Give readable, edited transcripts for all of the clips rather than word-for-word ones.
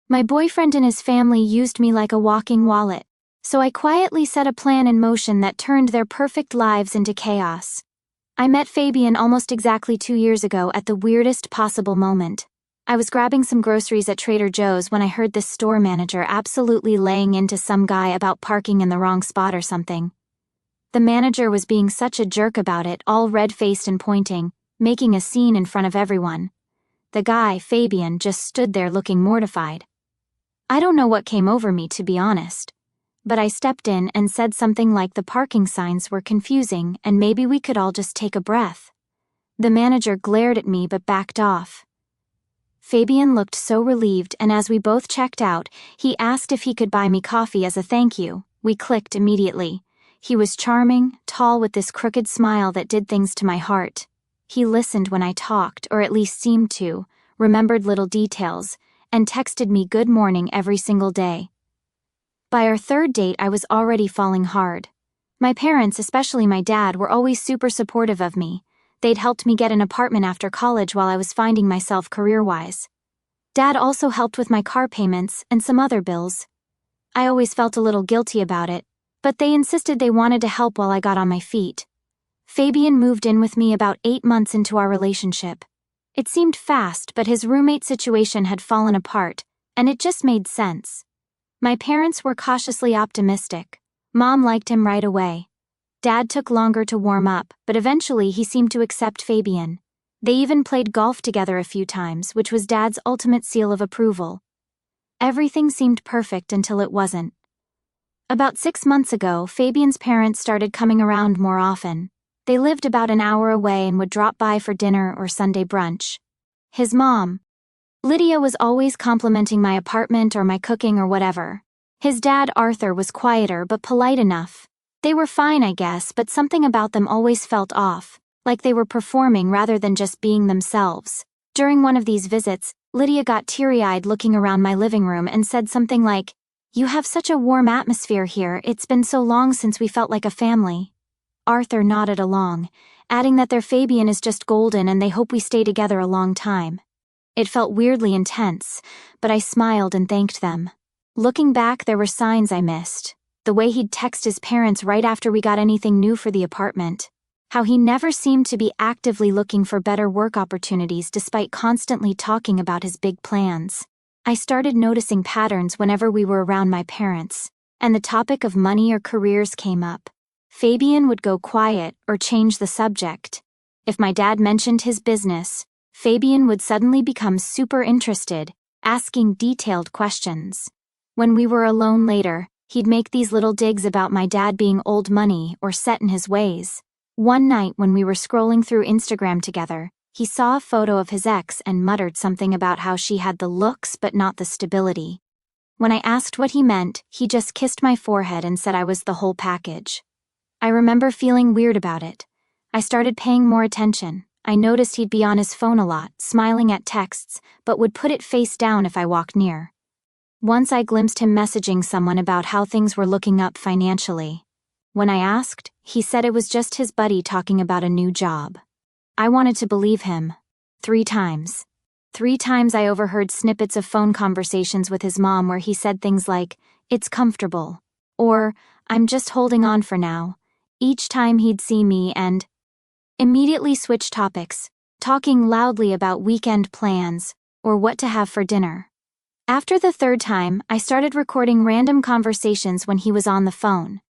My boyfriend and his family used me like a walking wallet, so I quietly set a plan in motion that turned their perfect lives into chaos. I met Fabian almost exactly 2 years ago at the weirdest possible moment. I was grabbing some groceries at Trader Joe's when I heard this store manager absolutely laying into some guy about parking in the wrong spot or something. The manager was being such a jerk about it, all red-faced and pointing, making a scene in front of everyone. The guy, Fabian, just stood there looking mortified. I don't know what came over me, to be honest, but I stepped in and said something like the parking signs were confusing and maybe we could all just take a breath. The manager glared at me but backed off. Fabian looked so relieved, and as we both checked out, he asked if he could buy me coffee as a thank you. We clicked immediately. He was charming, tall with this crooked smile that did things to my heart. He listened when I talked, or at least seemed to, remembered little details, and texted me good morning every single day. By our third date, I was already falling hard. My parents, especially my dad, were always super supportive of me. They'd helped me get an apartment after college while I was finding myself career-wise. Dad also helped with my car payments and some other bills. I always felt a little guilty about it, but they insisted they wanted to help while I got on my feet. Fabian moved in with me about 8 months into our relationship. It seemed fast, but his roommate situation had fallen apart, and it just made sense. My parents were cautiously optimistic. Mom liked him right away. Dad took longer to warm up, but eventually he seemed to accept Fabian. They even played golf together a few times, which was Dad's ultimate seal of approval. Everything seemed perfect until it wasn't. About 6 months ago, Fabian's parents started coming around more often. They lived about an hour away and would drop by for dinner or Sunday brunch. His mom, Lydia, was always complimenting my apartment or my cooking or whatever. His dad, Arthur, was quieter but polite enough. They were fine, I guess, but something about them always felt off, like they were performing rather than just being themselves. During one of these visits, Lydia got teary-eyed looking around my living room and said something like, "You have such a warm atmosphere here, it's been so long since we felt like a family." Arthur nodded along, adding that their Fabian is just golden and they hope we stay together a long time. It felt weirdly intense, but I smiled and thanked them. Looking back, there were signs I missed. The way he'd text his parents right after we got anything new for the apartment. How he never seemed to be actively looking for better work opportunities despite constantly talking about his big plans. I started noticing patterns whenever we were around my parents, and the topic of money or careers came up. Fabian would go quiet or change the subject. If my dad mentioned his business, Fabian would suddenly become super interested, asking detailed questions. When we were alone later, he'd make these little digs about my dad being old money or set in his ways. One night when we were scrolling through Instagram together, he saw a photo of his ex and muttered something about how she had the looks but not the stability. When I asked what he meant, he just kissed my forehead and said I was the whole package. I remember feeling weird about it. I started paying more attention. I noticed he'd be on his phone a lot, smiling at texts, but would put it face down if I walked near. Once I glimpsed him messaging someone about how things were looking up financially. When I asked, he said it was just his buddy talking about a new job. I wanted to believe him. 3 times. 3 times I overheard snippets of phone conversations with his mom where he said things like, "It's comfortable," or "I'm just holding on for now." Each time he'd see me and immediately switch topics, talking loudly about weekend plans or what to have for dinner. After the 3rd time, I started recording random conversations when he was on the phone.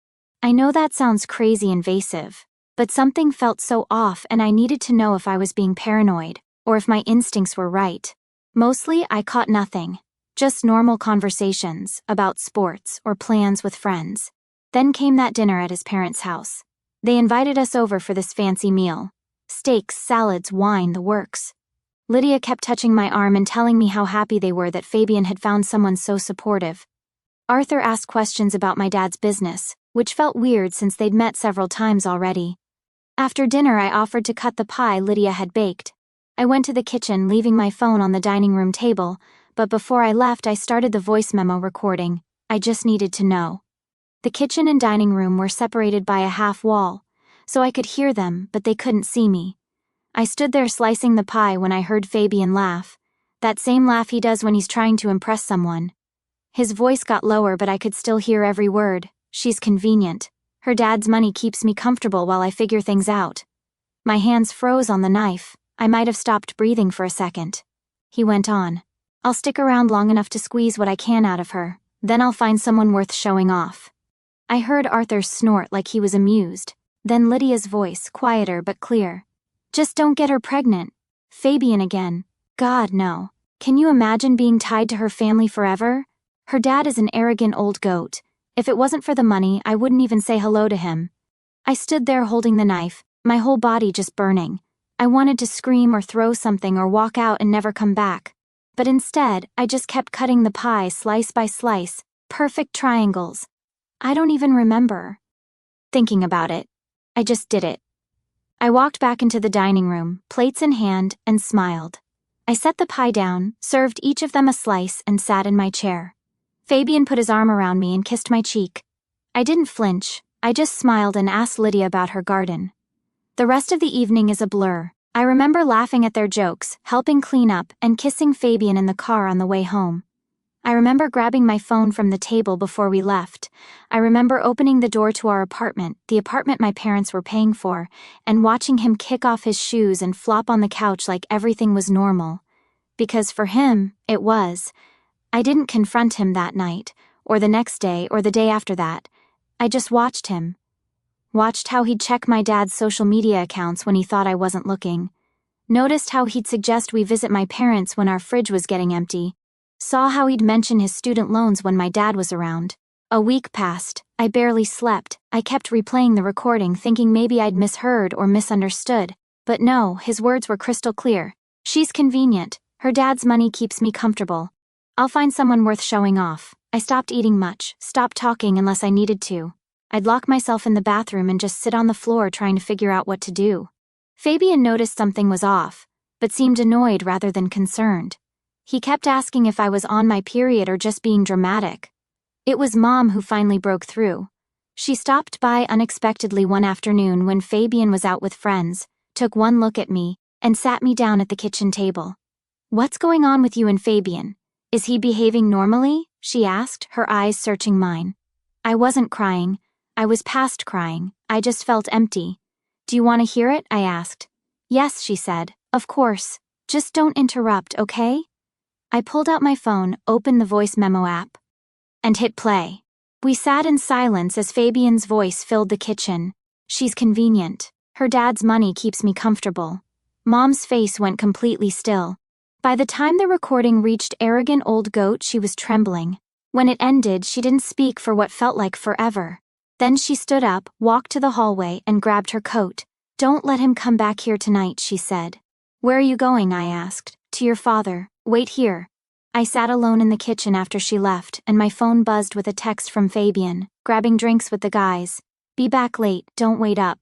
I know that sounds crazy invasive, but something felt so off and I needed to know if I was being paranoid or if my instincts were right. Mostly, I caught nothing. Just normal conversations about sports or plans with friends. Then came that dinner at his parents' house. They invited us over for this fancy meal. Steaks, salads, wine, the works. Lydia kept touching my arm and telling me how happy they were that Fabian had found someone so supportive. Arthur asked questions about my dad's business, which felt weird since they'd met several times already. After dinner, I offered to cut the pie Lydia had baked. I went to the kitchen, leaving my phone on the dining room table, but before I left, I started the voice memo recording. I just needed to know. The kitchen and dining room were separated by a half wall, so I could hear them, but they couldn't see me. I stood there slicing the pie when I heard Fabian laugh. That same laugh he does when he's trying to impress someone. His voice got lower, but I could still hear every word. She's convenient. Her dad's money keeps me comfortable while I figure things out. My hands froze on the knife. I might have stopped breathing for a second. He went on. I'll stick around long enough to squeeze what I can out of her. Then I'll find someone worth showing off. I heard Arthur snort like he was amused. Then Lydia's voice, quieter but clear. Just don't get her pregnant. Fabian again. God, no. Can you imagine being tied to her family forever? Her dad is an arrogant old goat. If it wasn't for the money, I wouldn't even say hello to him. I stood there holding the knife, my whole body just burning. I wanted to scream or throw something or walk out and never come back. But instead, I just kept cutting the pie slice by slice, perfect triangles. I don't even remember thinking about it. I just did it. I walked back into the dining room, plates in hand, and smiled. I set the pie down, served each of them a slice, and sat in my chair. Fabian put his arm around me and kissed my cheek. I didn't flinch. I just smiled and asked Lydia about her garden. The rest of the evening is a blur. I remember laughing at their jokes, helping clean up, and kissing Fabian in the car on the way home. I remember grabbing my phone from the table before we left. I remember opening the door to our apartment, the apartment my parents were paying for, and watching him kick off his shoes and flop on the couch like everything was normal. Because for him, it was. I didn't confront him that night, or the next day, or the day after that. I just watched him. Watched how he'd check my dad's social media accounts when he thought I wasn't looking. Noticed how he'd suggest we visit my parents when our fridge was getting empty. Saw how he'd mention his student loans when my dad was around. A week passed. I barely slept. I kept replaying the recording thinking maybe I'd misheard or misunderstood. But no, his words were crystal clear. She's convenient. Her dad's money keeps me comfortable. I'll find someone worth showing off. I stopped eating much, stopped talking unless I needed to. I'd lock myself in the bathroom and just sit on the floor trying to figure out what to do. Fabian noticed something was off, but seemed annoyed rather than concerned. He kept asking if I was on my period or just being dramatic. It was Mom who finally broke through. She stopped by unexpectedly one afternoon when Fabian was out with friends, took one look at me, and sat me down at the kitchen table. "What's going on with you and Fabian? Is he behaving normally?" she asked, her eyes searching mine. I wasn't crying. I was past crying. I just felt empty. "Do you want to hear it?" I asked. "Yes," she said. "Of course. Just don't interrupt, okay?" I pulled out my phone, opened the voice memo app, and hit play. We sat in silence as Fabian's voice filled the kitchen. "She's convenient. Her dad's money keeps me comfortable." Mom's face went completely still. By the time the recording reached arrogant old goat, she was trembling. When it ended, she didn't speak for what felt like forever. Then she stood up, walked to the hallway, and grabbed her coat. "Don't let him come back here tonight," she said. "Where are you going?" I asked. "To your father. Wait here." I sat alone in the kitchen after she left, and my phone buzzed with a text from Fabian, "Grabbing drinks with the guys. Be back late, don't wait up."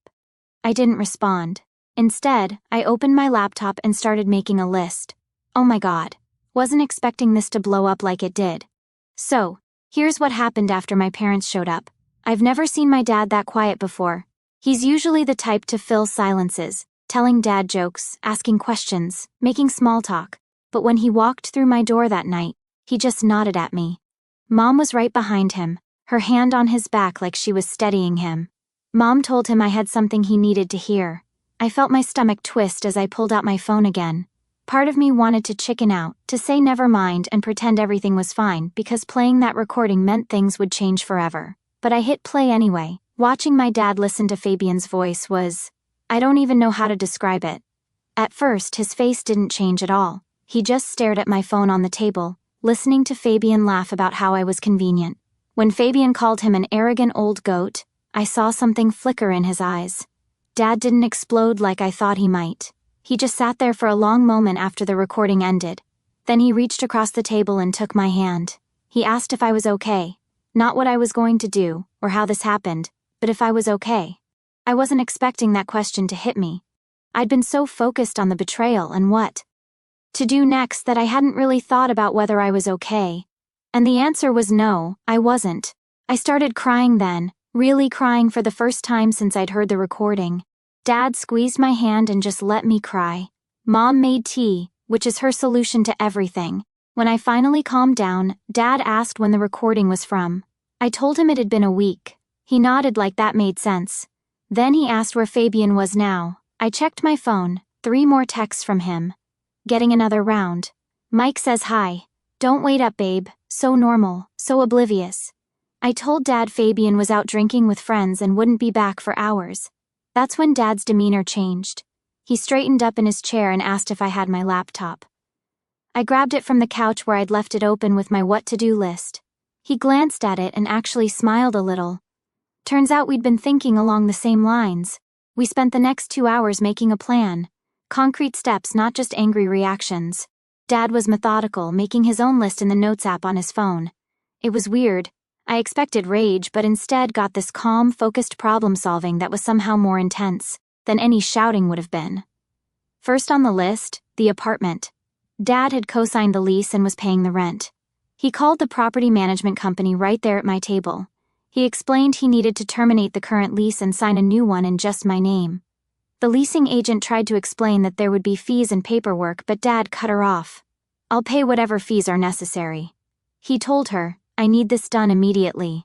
I didn't respond. Instead, I opened my laptop and started making a list. Oh my God. Wasn't expecting this to blow up like it did. So, here's what happened after my parents showed up. I've never seen my dad that quiet before. He's usually the type to fill silences, telling dad jokes, asking questions, making small talk. But when he walked through my door that night, he just nodded at me. Mom was right behind him, her hand on his back like she was steadying him. Mom told him I had something he needed to hear. I felt my stomach twist as I pulled out my phone again. Part of me wanted to chicken out, to say never mind and pretend everything was fine because playing that recording meant things would change forever. But I hit play anyway. Watching my dad listen to Fabian's voice was... I don't even know how to describe it. At first, his face didn't change at all. He just stared at my phone on the table, listening to Fabian laugh about how I was convenient. When Fabian called him an arrogant old goat, I saw something flicker in his eyes. Dad didn't explode like I thought he might. He just sat there for a long moment after the recording ended. Then he reached across the table and took my hand. He asked if I was okay. Not what I was going to do, or how this happened, but if I was okay. I wasn't expecting that question to hit me. I'd been so focused on the betrayal and what to do next that I hadn't really thought about whether I was okay. And the answer was no, I wasn't. I started crying then, really crying for the first time since I'd heard the recording. Dad squeezed my hand and just let me cry. Mom made tea, which is her solution to everything. When I finally calmed down, Dad asked when the recording was from. I told him it had been a week. He nodded like that made sense. Then he asked where Fabian was now. I checked my phone, 3 more texts from him. Getting another round. Mike says hi. Don't wait up, babe. So normal, so oblivious. I told Dad Fabian was out drinking with friends and wouldn't be back for hours. That's when Dad's demeanor changed. He straightened up in his chair and asked if I had my laptop. I grabbed it from the couch where I'd left it open with my what-to-do list. He glanced at it and actually smiled a little. Turns out we'd been thinking along the same lines. We spent the next 2 hours making a plan. Concrete steps, not just angry reactions. Dad was methodical, making his own list in the Notes app on his phone. It was weird. I expected rage, but instead got this calm, focused problem-solving that was somehow more intense than any shouting would have been. First on the list, the apartment. Dad had co-signed the lease and was paying the rent. He called the property management company right there at my table. He explained he needed to terminate the current lease and sign a new one in just my name. The leasing agent tried to explain that there would be fees and paperwork, but Dad cut her off. I'll pay whatever fees are necessary. He told her, I need this done immediately.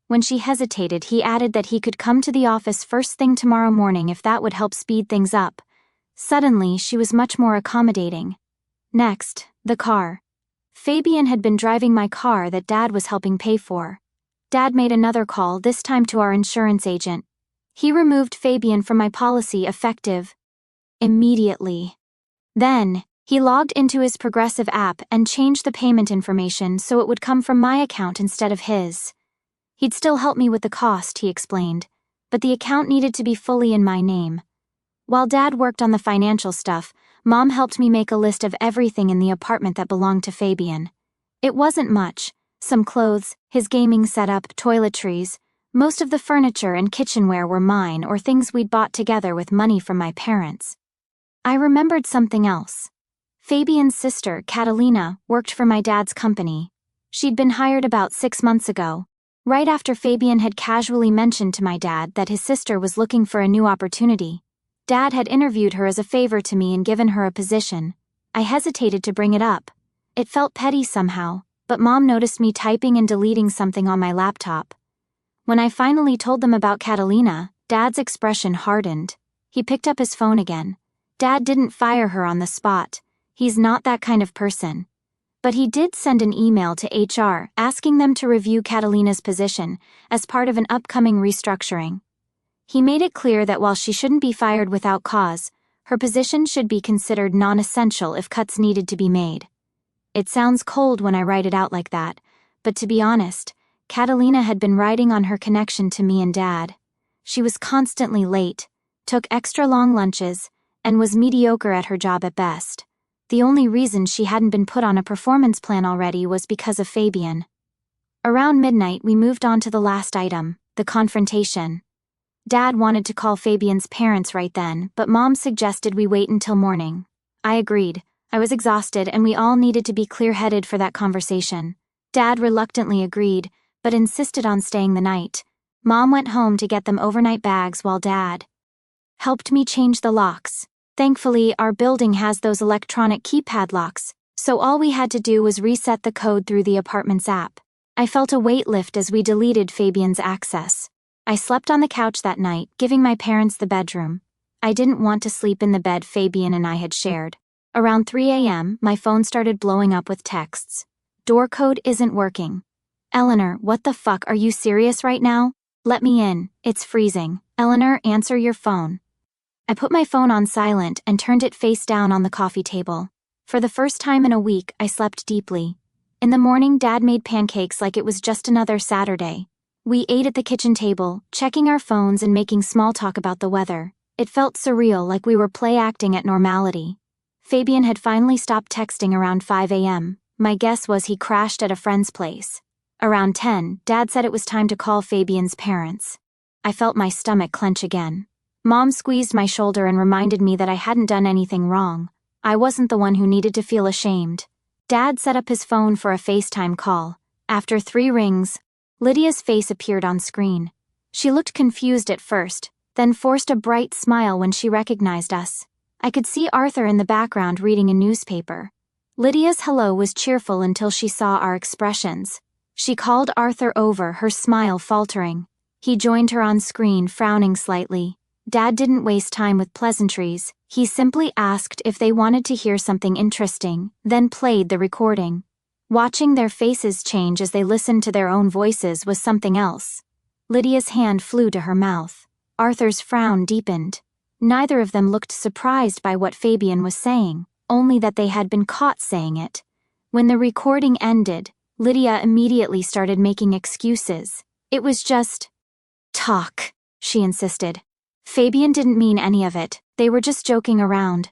When she hesitated, he added that he could come to the office first thing tomorrow morning if that would help speed things up. Suddenly, she was much more accommodating. Next, the car. Fabian had been driving my car that Dad was helping pay for. Dad made another call, this time to our insurance agent. He removed Fabian from my policy effective immediately. Then, he logged into his Progressive app and changed the payment information so it would come from my account instead of his. He'd still help me with the cost, he explained, but the account needed to be fully in my name. While Dad worked on the financial stuff, Mom helped me make a list of everything in the apartment that belonged to Fabian. It wasn't much. Some clothes, his gaming setup, toiletries. Most of the furniture and kitchenware were mine or things we'd bought together with money from my parents. I remembered something else. Fabian's sister, Catalina, worked for my dad's company. She'd been hired about 6 months ago, right after Fabian had casually mentioned to my dad that his sister was looking for a new opportunity. Dad had interviewed her as a favor to me and given her a position. I hesitated to bring it up. It felt petty somehow, but Mom noticed me typing and deleting something on my laptop. When I finally told them about Catalina, Dad's expression hardened. He picked up his phone again. Dad didn't fire her on the spot. He's not that kind of person. But he did send an email to HR asking them to review Catalina's position as part of an upcoming restructuring. He made it clear that while she shouldn't be fired without cause, her position should be considered non-essential if cuts needed to be made. It sounds cold when I write it out like that, but to be honest, Catalina had been riding on her connection to me and Dad. She was constantly late, took extra long lunches, and was mediocre at her job at best. The only reason she hadn't been put on a performance plan already was because of Fabian. Around midnight, we moved on to the last item, the confrontation. Dad wanted to call Fabian's parents right then, but Mom suggested we wait until morning. I agreed. I was exhausted and we all needed to be clear-headed for that conversation. Dad reluctantly agreed, but insisted on staying the night. Mom went home to get them overnight bags while Dad helped me change the locks. Thankfully, our building has those electronic keypad locks, so all we had to do was reset the code through the apartment's app. I felt a weight lift as we deleted Fabian's access. I slept on the couch that night, giving my parents the bedroom. I didn't want to sleep in the bed Fabian and I had shared. Around 3 a.m., my phone started blowing up with texts. Door code isn't working. Eleanor, what the fuck, are you serious right now? Let me in, it's freezing. Eleanor, answer your phone. I put my phone on silent and turned it face down on the coffee table. For the first time in a week, I slept deeply. In the morning, Dad made pancakes like it was just another Saturday. We ate at the kitchen table, checking our phones and making small talk about the weather. It felt surreal, like we were play-acting at normality. Fabian had finally stopped texting around 5 a.m. My guess was he crashed at a friend's place. Around 10, Dad said it was time to call Fabian's parents. I felt my stomach clench again. Mom squeezed my shoulder and reminded me that I hadn't done anything wrong. I wasn't the one who needed to feel ashamed. Dad set up his phone for a FaceTime call. After 3 rings, Lydia's face appeared on screen. She looked confused at first, then forced a bright smile when she recognized us. I could see Arthur in the background reading a newspaper. Lydia's hello was cheerful until she saw our expressions. She called Arthur over, her smile faltering. He joined her on screen, frowning slightly. Dad didn't waste time with pleasantries. He simply asked if they wanted to hear something interesting, then played the recording. Watching their faces change as they listened to their own voices was something else. Lydia's hand flew to her mouth. Arthur's frown deepened. Neither of them looked surprised by what Fabian was saying, only that they had been caught saying it. When the recording ended, Lydia immediately started making excuses. It was just talk, she insisted. Fabian didn't mean any of it, they were just joking around.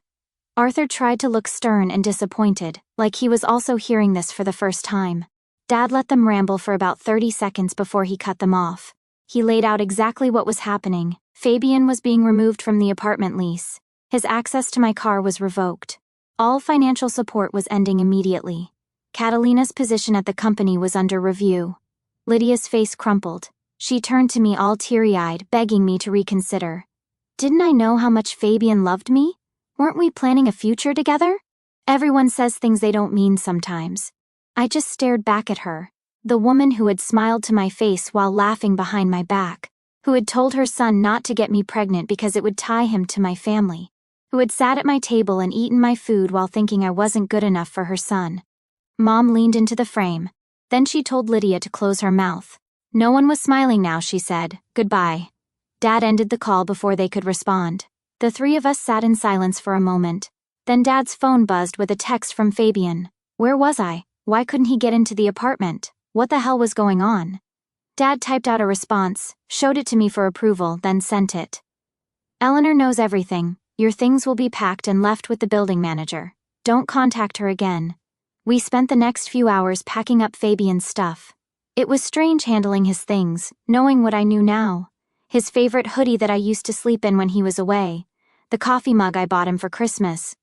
Arthur tried to look stern and disappointed, like he was also hearing this for the first time. Dad let them ramble for about 30 seconds before he cut them off. He laid out exactly what was happening. Fabian was being removed from the apartment lease. His access to my car was revoked. All financial support was ending immediately. Catalina's position at the company was under review. Lydia's face crumpled. She turned to me all teary-eyed, begging me to reconsider. Didn't I know how much Fabian loved me? Weren't we planning a future together? Everyone says things they don't mean sometimes. I just stared back at her. The woman who had smiled to my face while laughing behind my back. Who had told her son not to get me pregnant because it would tie him to my family. Who had sat at my table and eaten my food while thinking I wasn't good enough for her son. Mom leaned into the frame. Then she told Lydia to close her mouth. No one was smiling now, she said. Goodbye. Dad ended the call before they could respond. The three of us sat in silence for a moment. Then Dad's phone buzzed with a text from Fabian. Where was I? Why couldn't he get into the apartment? What the hell was going on? Dad typed out a response, showed it to me for approval, then sent it. Eleanor knows everything. Your things will be packed and left with the building manager. Don't contact her again. We spent the next few hours packing up Fabian's stuff. It was strange handling his things, knowing what I knew now. His favorite hoodie that I used to sleep in when he was away. The coffee mug I bought him for Christmas.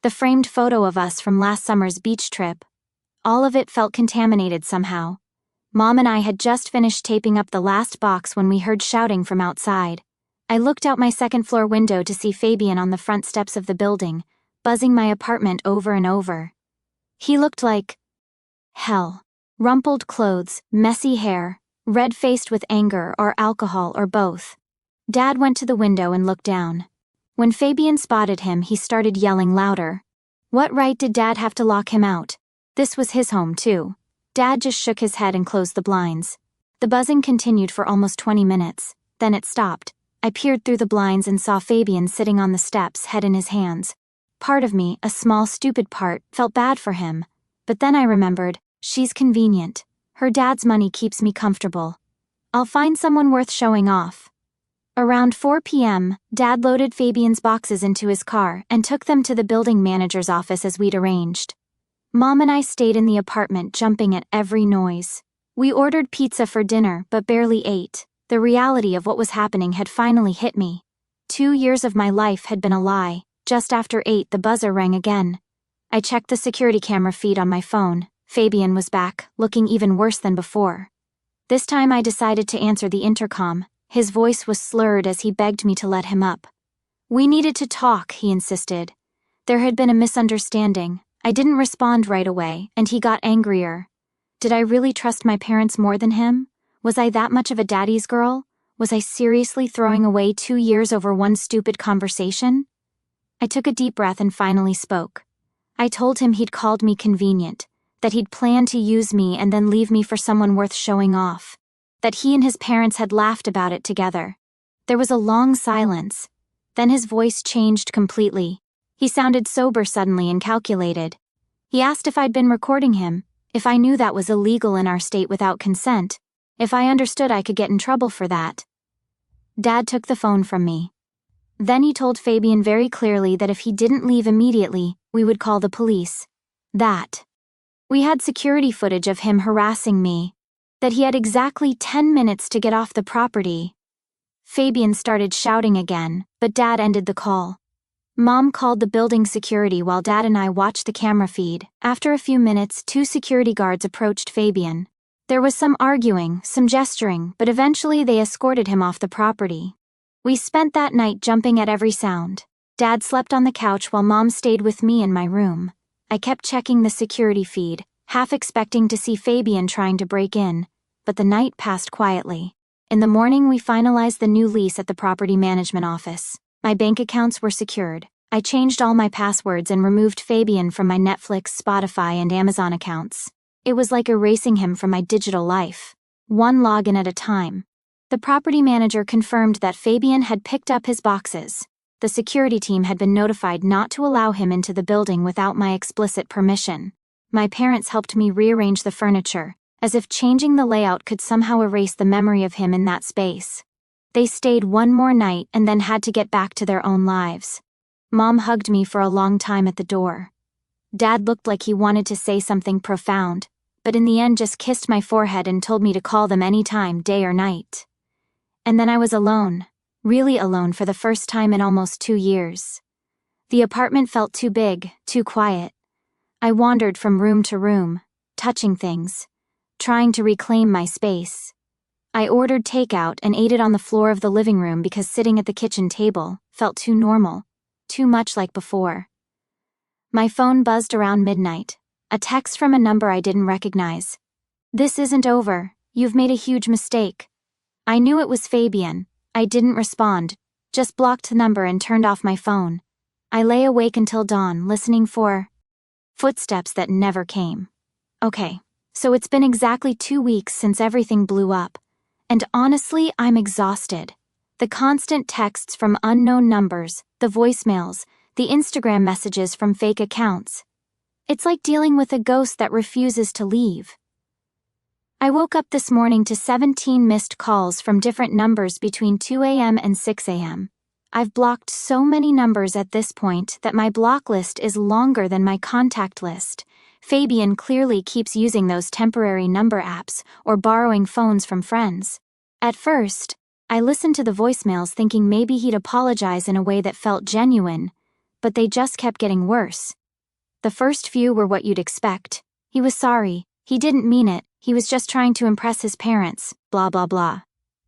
The framed photo of us from last summer's beach trip. All of it felt contaminated somehow. Mom and I had just finished taping up the last box when we heard shouting from outside. I looked out my second-floor window to see Fabian on the front steps of the building, buzzing my apartment over and over. He looked like hell. Rumpled clothes, messy hair, red-faced with anger or alcohol or both. Dad went to the window and looked down. When Fabian spotted him, he started yelling louder. What right did Dad have to lock him out? This was his home, too. Dad just shook his head and closed the blinds. The buzzing continued for almost 20 minutes. Then it stopped. I peered through the blinds and saw Fabian sitting on the steps, head in his hands. Part of me, a small stupid part, felt bad for him. But then I remembered, she's convenient. Her dad's money keeps me comfortable. I'll find someone worth showing off. Around 4 p.m., Dad loaded Fabian's boxes into his car and took them to the building manager's office as we'd arranged. Mom and I stayed in the apartment, jumping at every noise. We ordered pizza for dinner but barely ate. The reality of what was happening had finally hit me. 2 years of my life had been a lie. Just after 8, the buzzer rang again. I checked the security camera feed on my phone. Fabian was back, looking even worse than before. This time I decided to answer the intercom. His voice was slurred as he begged me to let him up. We needed to talk, he insisted. There had been a misunderstanding. I didn't respond right away, and he got angrier. Did I really trust my parents more than him? Was I that much of a daddy's girl? Was I seriously throwing away 2 years over one stupid conversation? I took a deep breath and finally spoke. I told him he'd called me convenient, that he'd planned to use me and then leave me for someone worth showing off, that he and his parents had laughed about it together. There was a long silence. Then his voice changed completely. He sounded sober suddenly and calculated. He asked if I'd been recording him, if I knew that was illegal in our state without consent, if I understood I could get in trouble for that. Dad took the phone from me. Then he told Fabian very clearly that if he didn't leave immediately, we would call the police. That we had security footage of him harassing me, that he had exactly 10 minutes to get off the property. Fabian started shouting again, but Dad ended the call. Mom called the building security while Dad and I watched the camera feed. After a few minutes, 2 security guards approached Fabian. There was some arguing, some gesturing, but eventually they escorted him off the property. We spent that night jumping at every sound. Dad slept on the couch while Mom stayed with me in my room. I kept checking the security feed, half expecting to see Fabian trying to break in, but the night passed quietly. In the morning, we finalized the new lease at the property management office. My bank accounts were secured. I changed all my passwords and removed Fabian from my Netflix, Spotify, and Amazon accounts. It was like erasing him from my digital life, one login at a time. The property manager confirmed that Fabian had picked up his boxes. The security team had been notified not to allow him into the building without my explicit permission. My parents helped me rearrange the furniture, as if changing the layout could somehow erase the memory of him in that space. They stayed one more night and then had to get back to their own lives. Mom hugged me for a long time at the door. Dad looked like he wanted to say something profound, but in the end just kissed my forehead and told me to call them anytime, day or night. And then I was alone, really alone for the first time in almost 2 years. The apartment felt too big, too quiet. I wandered from room to room, touching things, trying to reclaim my space. I ordered takeout and ate it on the floor of the living room because sitting at the kitchen table felt too normal, too much like before. My phone buzzed around midnight, a text from a number I didn't recognize. "This isn't over, you've made a huge mistake." I knew it was Fabian. I didn't respond, just blocked the number and turned off my phone. I lay awake until dawn, listening for footsteps that never came. Okay, so it's been exactly 2 weeks since everything blew up. And honestly, I'm exhausted. The constant texts from unknown numbers, the voicemails, the Instagram messages from fake accounts. It's like dealing with a ghost that refuses to leave. I woke up this morning to 17 missed calls from different numbers between 2 a.m. and 6 a.m. I've blocked so many numbers at this point that my block list is longer than my contact list. Fabian clearly keeps using those temporary number apps or borrowing phones from friends. At first, I listened to the voicemails thinking maybe he'd apologize in a way that felt genuine, but they just kept getting worse. The first few were what you'd expect. He was sorry, he didn't mean it, he was just trying to impress his parents, blah blah blah.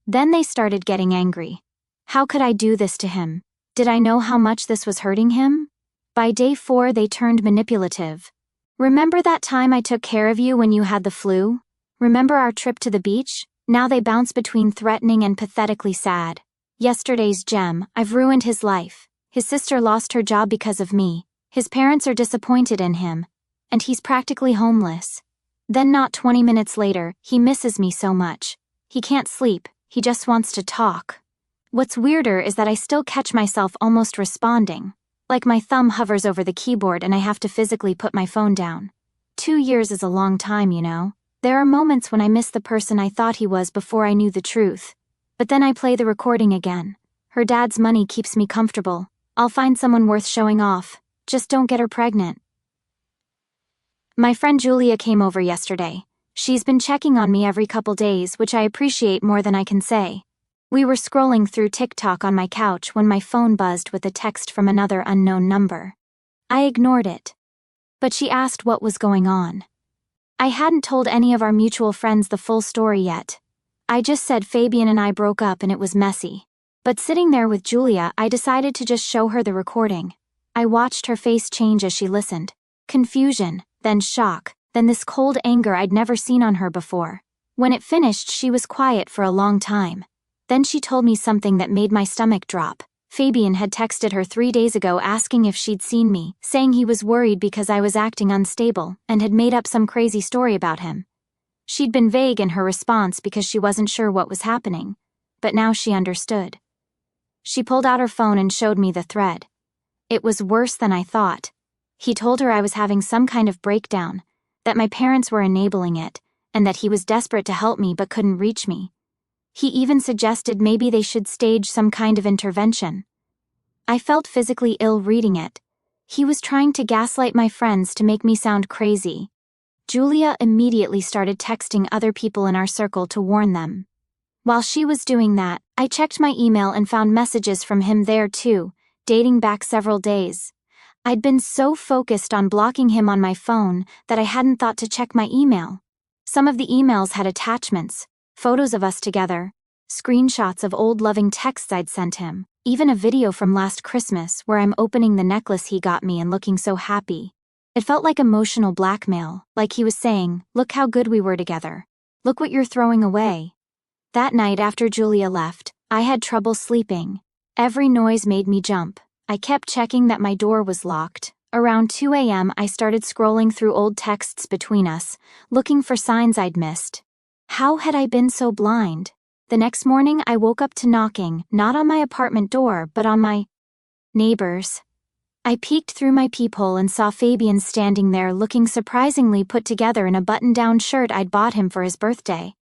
Then they started getting angry. How could I do this to him? Did I know how much this was hurting him? By day 4 they turned manipulative. "Remember that time I took care of you when you had the flu? Remember our trip to the beach?" Now they bounce between threatening and pathetically sad. "Yesterday's gem, I've ruined his life. His sister lost her job because of me. His parents are disappointed in him. And he's practically homeless." Then not 20 minutes later, "He misses me so much. He can't sleep, he just wants to talk." What's weirder is that I still catch myself almost responding. Like my thumb hovers over the keyboard and I have to physically put my phone down. 2 years is a long time, you know. There are moments when I miss the person I thought he was before I knew the truth. But then I play the recording again. "Her dad's money keeps me comfortable. I'll find someone worth showing off. Just don't get her pregnant." My friend Julia came over yesterday. She's been checking on me every couple days, which I appreciate more than I can say. We were scrolling through TikTok on my couch when my phone buzzed with a text from another unknown number. I ignored it. But she asked what was going on. I hadn't told any of our mutual friends the full story yet. I just said Fabian and I broke up and it was messy. But sitting there with Julia, I decided to just show her the recording. I watched her face change as she listened. Confusion, then shock, then this cold anger I'd never seen on her before. When it finished, she was quiet for a long time. Then she told me something that made my stomach drop. Fabian had texted her 3 days ago asking if she'd seen me, saying he was worried because I was acting unstable, and had made up some crazy story about him. She'd been vague in her response because she wasn't sure what was happening, but now she understood. She pulled out her phone and showed me the thread. It was worse than I thought. He told her I was having some kind of breakdown, that my parents were enabling it, and that he was desperate to help me but couldn't reach me. He even suggested maybe they should stage some kind of intervention. I felt physically ill reading it. He was trying to gaslight my friends to make me sound crazy. Julia immediately started texting other people in our circle to warn them. While she was doing that, I checked my email and found messages from him there too, dating back several days. I'd been so focused on blocking him on my phone that I hadn't thought to check my email. Some of the emails had attachments, photos of us together, screenshots of old loving texts I'd sent him. Even a video from last Christmas where I'm opening the necklace he got me and looking so happy. It felt like emotional blackmail, like he was saying, "Look how good we were together. Look what you're throwing away." That night after Julia left, I had trouble sleeping. Every noise made me jump. I kept checking that my door was locked. Around 2 a.m. I started scrolling through old texts between us, looking for signs I'd missed. How had I been so blind? The next morning I woke up to knocking, not on my apartment door but on my neighbor's. I peeked through my peephole and saw Fabian standing there looking surprisingly put together in a button-down shirt I'd bought him for his birthday.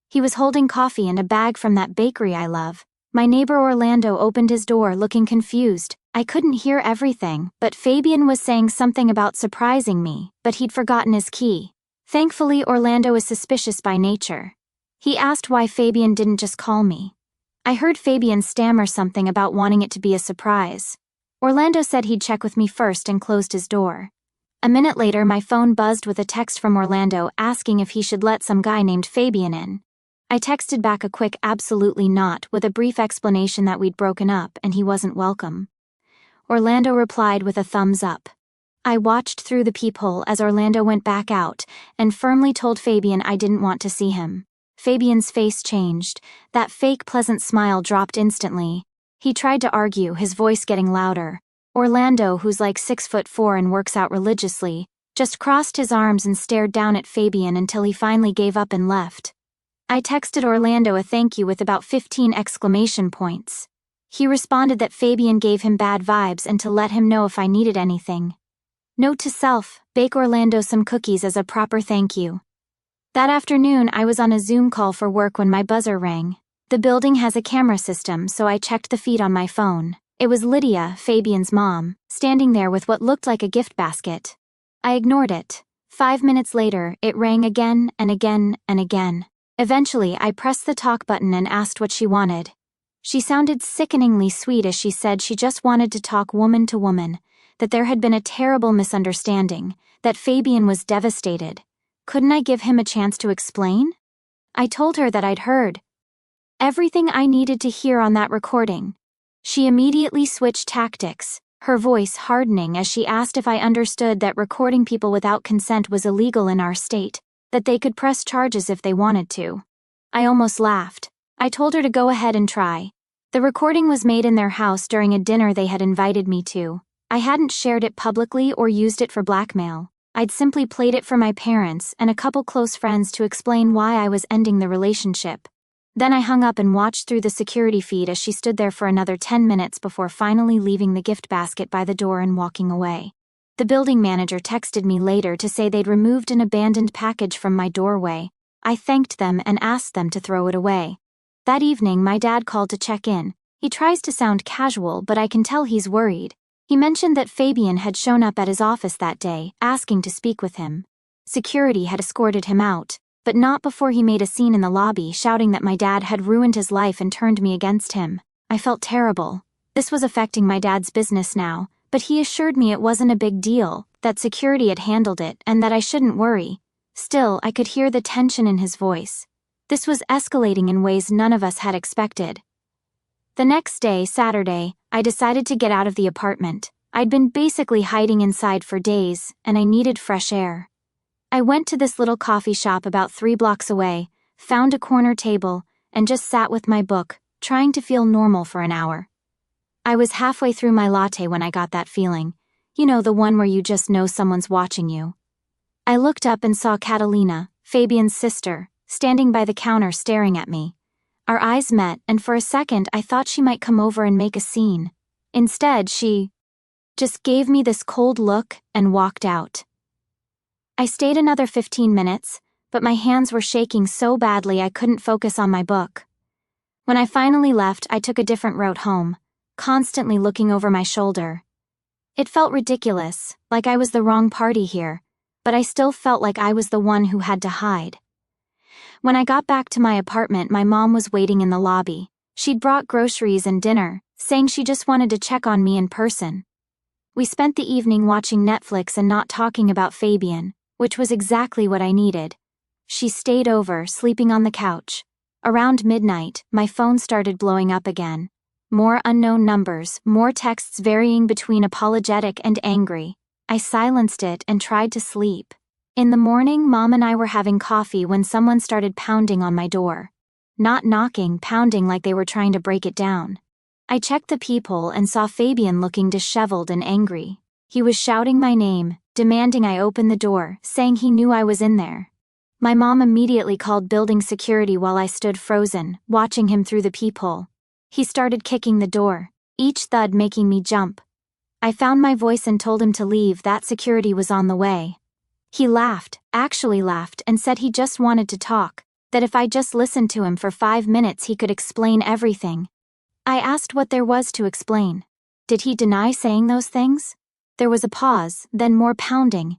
He was holding coffee and a bag from that bakery I love. My neighbor Orlando opened his door looking confused. I couldn't hear everything, but Fabian was saying something about surprising me, but he'd forgotten his key. Thankfully, Orlando is suspicious by nature. He asked why Fabian didn't just call me. I heard Fabian stammer something about wanting it to be a surprise. Orlando said he'd check with me first and closed his door. A minute later, my phone buzzed with a text from Orlando asking if he should let some guy named Fabian in. I texted back a quick absolutely not with a brief explanation that we'd broken up and he wasn't welcome. Orlando replied with a thumbs up. I watched through the peephole as Orlando went back out and firmly told Fabian I didn't want to see him. Fabian's face changed. That fake pleasant smile dropped instantly. He tried to argue, his voice getting louder. Orlando, who's like 6'4" and works out religiously, just crossed his arms and stared down at Fabian until he finally gave up and left. I texted Orlando a thank you with about 15 exclamation points. He responded that Fabian gave him bad vibes and to let him know if I needed anything. Note to self, bake Orlando some cookies as a proper thank you. That afternoon I was on a Zoom call for work when my buzzer rang. The building has a camera system, so I checked the feed on my phone. It was Lydia, Fabian's mom, standing there with what looked like a gift basket. I ignored it. 5 minutes later, it rang again and again and again. Eventually, I pressed the talk button and asked what she wanted. She sounded sickeningly sweet as she said she just wanted to talk woman to woman, that there had been a terrible misunderstanding, that Fabian was devastated. Couldn't I give him a chance to explain? I told her that I'd heard everything I needed to hear on that recording. She immediately switched tactics, her voice hardening as she asked if I understood that recording people without consent was illegal in our state, that they could press charges if they wanted to. I almost laughed. I told her to go ahead and try. The recording was made in their house during a dinner they had invited me to. I hadn't shared it publicly or used it for blackmail. I'd simply played it for my parents and a couple close friends to explain why I was ending the relationship. Then I hung up and watched through the security feed as she stood there for another 10 minutes before finally leaving the gift basket by the door and walking away. The building manager texted me later to say they'd removed an abandoned package from my doorway. I thanked them and asked them to throw it away. That evening, my dad called to check in. He tries to sound casual, but I can tell he's worried. He mentioned that Fabian had shown up at his office that day, asking to speak with him. Security had escorted him out, but not before he made a scene in the lobby, shouting that my dad had ruined his life and turned me against him. I felt terrible. This was affecting my dad's business now, but he assured me it wasn't a big deal, that security had handled it and that I shouldn't worry. Still, I could hear the tension in his voice. This was escalating in ways none of us had expected. The next day, Saturday, I decided to get out of the apartment. I'd been basically hiding inside for days, and I needed fresh air. I went to this little coffee shop about 3 blocks away, found a corner table, and just sat with my book, trying to feel normal for an hour. I was halfway through my latte when I got that feeling. You know, the one where you just know someone's watching you. I looked up and saw Catalina, Fabian's sister, standing by the counter staring at me. Our eyes met, and for a second I thought she might come over and make a scene. Instead, she just gave me this cold look and walked out. I stayed another 15 minutes, but my hands were shaking so badly I couldn't focus on my book. When I finally left, I took a different route home, constantly looking over my shoulder. It felt ridiculous, like I was the wrong party here, but I still felt like I was the one who had to hide. When I got back to my apartment, my mom was waiting in the lobby. She'd brought groceries and dinner, saying she just wanted to check on me in person. We spent the evening watching Netflix and not talking about Fabian, which was exactly what I needed. She stayed over, sleeping on the couch. Around midnight, my phone started blowing up again. More unknown numbers, more texts varying between apologetic and angry. I silenced it and tried to sleep. In the morning, Mom and I were having coffee when someone started pounding on my door. Not knocking, pounding like they were trying to break it down. I checked the peephole and saw Fabian looking disheveled and angry. He was shouting my name, demanding I open the door, saying he knew I was in there. My mom immediately called building security while I stood frozen, watching him through the peephole. He started kicking the door, each thud making me jump. I found my voice and told him to leave, that security was on the way. He laughed, actually laughed, and said he just wanted to talk, that if I just listened to him for 5 minutes he could explain everything. I asked what there was to explain. Did he deny saying those things? There was a pause, then more pounding.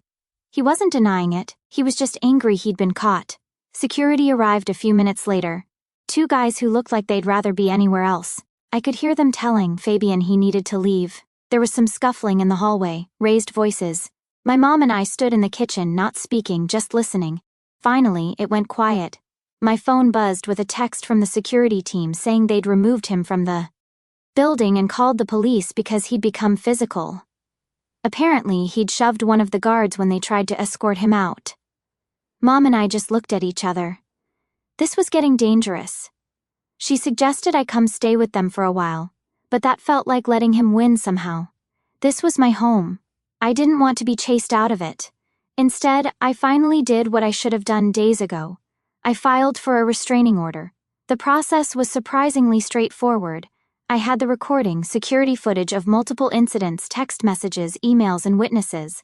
He wasn't denying it, he was just angry he'd been caught. Security arrived a few minutes later. 2 guys who looked like they'd rather be anywhere else. I could hear them telling Fabian he needed to leave. There was some scuffling in the hallway, raised voices. My mom and I stood in the kitchen, not speaking, just listening. Finally, it went quiet. My phone buzzed with a text from the security team saying they'd removed him from the building and called the police because he'd become physical. Apparently, he'd shoved one of the guards when they tried to escort him out. Mom and I just looked at each other. This was getting dangerous. She suggested I come stay with them for a while, but that felt like letting him win somehow. This was my home. I didn't want to be chased out of it. Instead, I finally did what I should have done days ago. I filed for a restraining order. The process was surprisingly straightforward. I had the recording, security footage of multiple incidents, text messages, emails, and witnesses.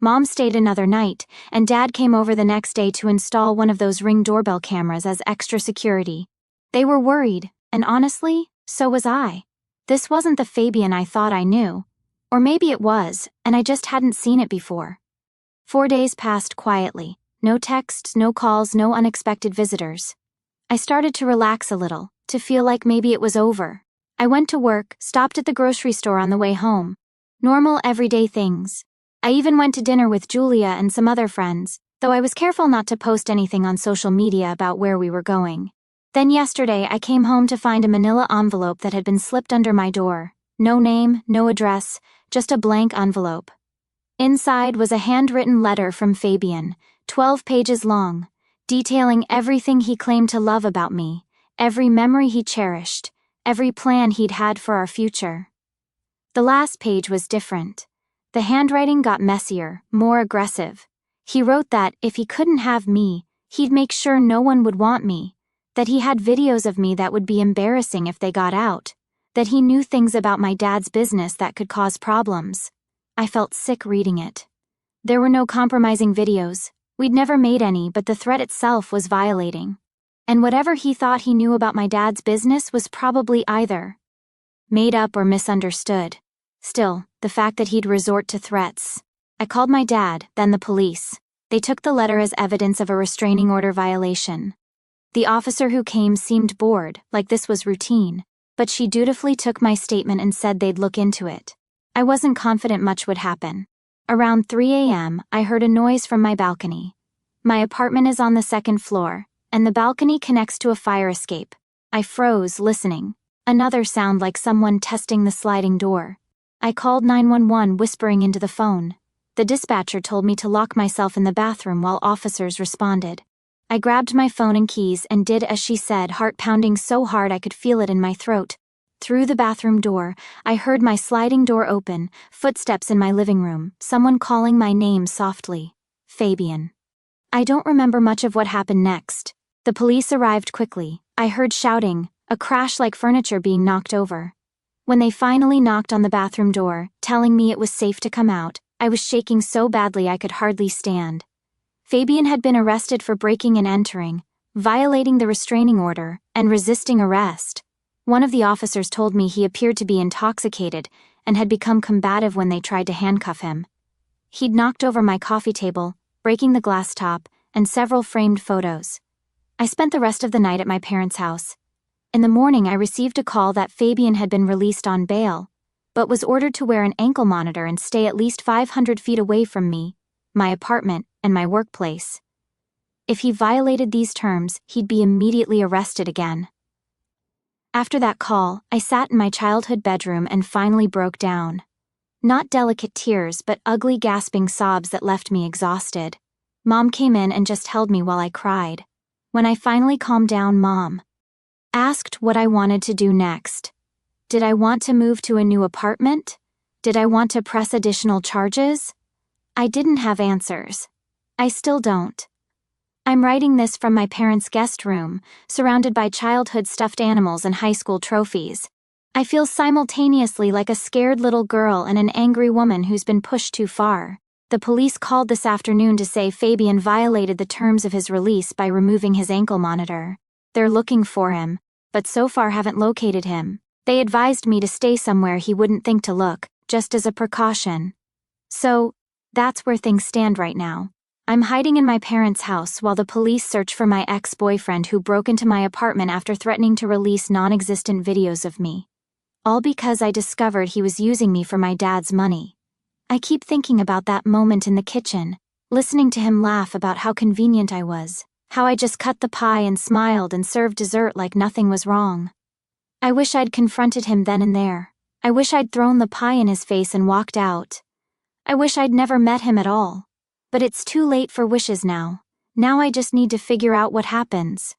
Mom stayed another night, and Dad came over the next day to install one of those Ring doorbell cameras as extra security. They were worried, and honestly, so was I. This wasn't the Fabian I thought I knew. Or maybe it was, and I just hadn't seen it before. 4 days passed quietly. No texts, no calls, no unexpected visitors. I started to relax a little, to feel like maybe it was over. I went to work, stopped at the grocery store on the way home. Normal, everyday things. I even went to dinner with Julia and some other friends, though I was careful not to post anything on social media about where we were going. Then yesterday I came home to find a manila envelope that had been slipped under my door. No name, no address, just a blank envelope. Inside was a handwritten letter from Fabian, 12 pages long, detailing everything he claimed to love about me, every memory he cherished, every plan he'd had for our future. The last page was different. The handwriting got messier, more aggressive. He wrote that, if he couldn't have me, he'd make sure no one would want me, that he had videos of me that would be embarrassing if they got out, that he knew things about my dad's business that could cause problems. I felt sick reading it. There were no compromising videos. We'd never made any, but the threat itself was violating. And whatever he thought he knew about my dad's business was probably either made up or misunderstood. Still, the fact that he'd resort to threats. I called my dad, then the police. They took the letter as evidence of a restraining order violation. The officer who came seemed bored, like this was routine, but she dutifully took my statement and said they'd look into it. I wasn't confident much would happen. Around 3 a.m., I heard a noise from my balcony. My apartment is on the 2nd floor, and the balcony connects to a fire escape. I froze, listening. Another sound like someone testing the sliding door. I called 911, whispering into the phone. The dispatcher told me to lock myself in the bathroom while officers responded. I grabbed my phone and keys and did as she said, heart pounding so hard I could feel it in my throat. Through the bathroom door, I heard my sliding door open, footsteps in my living room, someone calling my name softly. Fabian. I don't remember much of what happened next. The police arrived quickly. I heard shouting, a crash like furniture being knocked over. When they finally knocked on the bathroom door, telling me it was safe to come out, I was shaking so badly I could hardly stand. Fabian had been arrested for breaking and entering, violating the restraining order, and resisting arrest. One of the officers told me he appeared to be intoxicated and had become combative when they tried to handcuff him. He'd knocked over my coffee table, breaking the glass top, and several framed photos. I spent the rest of the night at my parents' house. In the morning I received a call that Fabian had been released on bail, but was ordered to wear an ankle monitor and stay at least 500 feet away from me, my apartment, and my workplace. If he violated these terms, he'd be immediately arrested again. After that call, I sat in my childhood bedroom and finally broke down. Not delicate tears, but ugly gasping sobs that left me exhausted. Mom came in and just held me while I cried. When I finally calmed down, Mom asked what I wanted to do next. Did I want to move to a new apartment? Did I want to press additional charges? I didn't have answers. I still don't. I'm writing this from my parents' guest room, surrounded by childhood stuffed animals and high school trophies. I feel simultaneously like a scared little girl and an angry woman who's been pushed too far. The police called this afternoon to say Fabian violated the terms of his release by removing his ankle monitor. They're looking for him, but so far haven't located him. They advised me to stay somewhere he wouldn't think to look, just as a precaution. So, that's where things stand right now. I'm hiding in my parents' house while the police search for my ex-boyfriend who broke into my apartment after threatening to release non-existent videos of me. All because I discovered he was using me for my dad's money. I keep thinking about that moment in the kitchen, listening to him laugh about how convenient I was, how I just cut the pie and smiled and served dessert like nothing was wrong. I wish I'd confronted him then and there. I wish I'd thrown the pie in his face and walked out. I wish I'd never met him at all. But it's too late for wishes now. Now I just need to figure out what happens.